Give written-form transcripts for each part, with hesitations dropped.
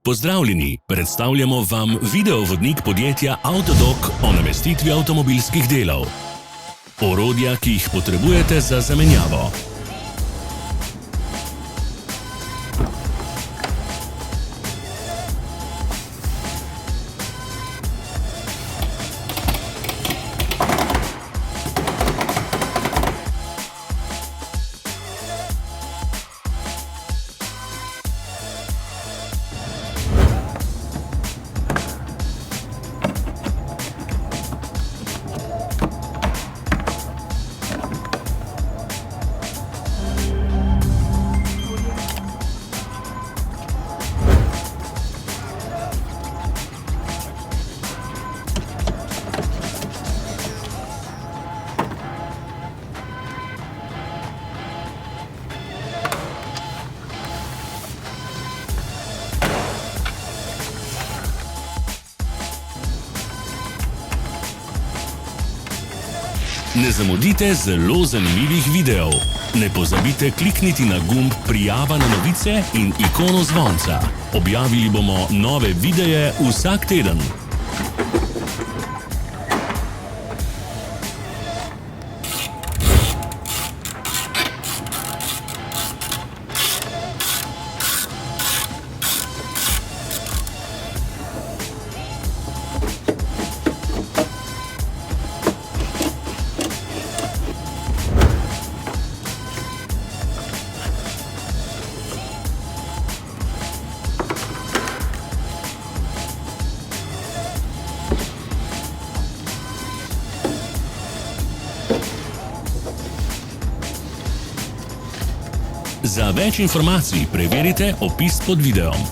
Pozdravljeni, predstavljamo vam videovodnik podjetja Avtodok o namestitvi avtomobilskih delov. Orodja, ki jih potrebujete za zamenjavo. Ne zamudite zelo zanimivih videov. Ne pozabite klikniti na gumb Prijava na novice in ikono zvonca. Objavili bomo nove videe vsak teden. Za več informacij preverite opis pod videom.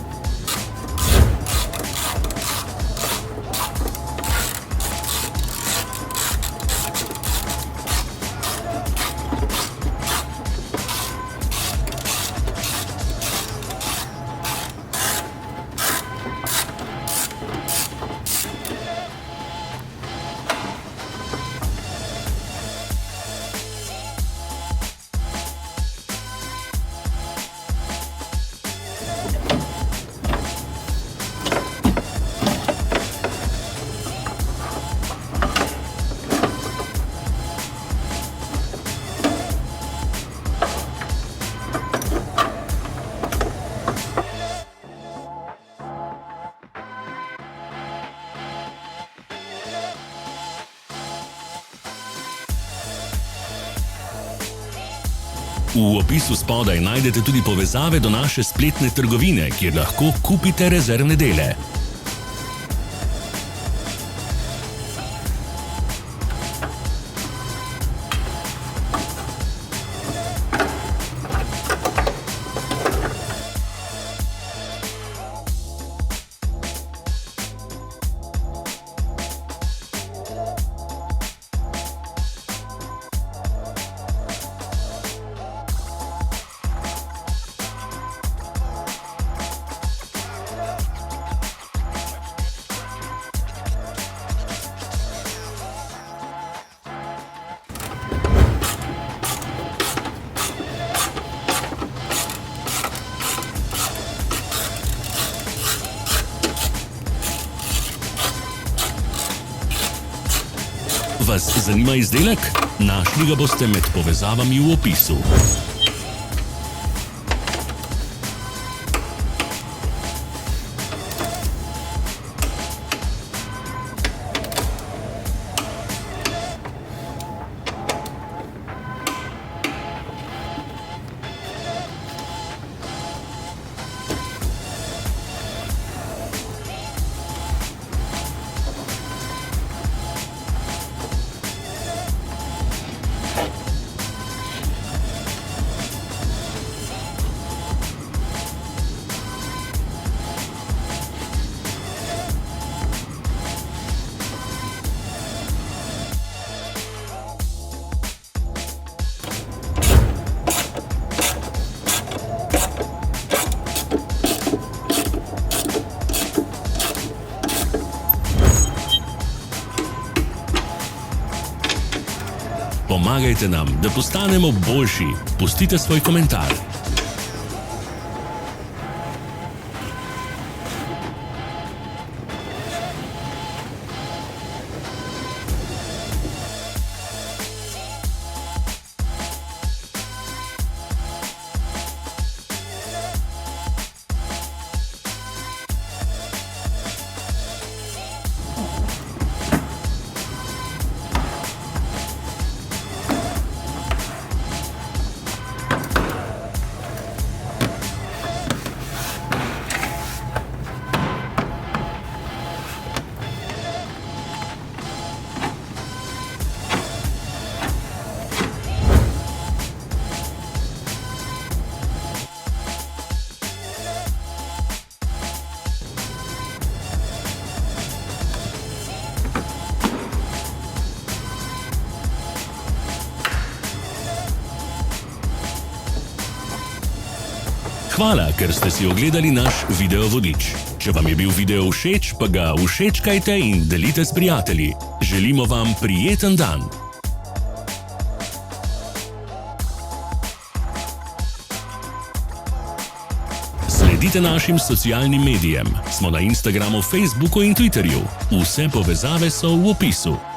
V opisu spodaj najdete tudi povezave do naše spletne trgovine, kjer lahko kupite rezervne dele. Vas zanima izdelek? Našli ga boste med povezavami v opisu. Pomagajte nam, da postanemo boljši. Pustite svoj komentar. Hvala, ker ste si ogledali naš video vodič. Če vam je bil video všeč, pa ga všečkajte in delite s prijatelji. Želimo vam prijeten dan! Sledite našim socialnim medijem. Smo na Instagramu, Facebooku in Twitterju. Vse povezave so v opisu.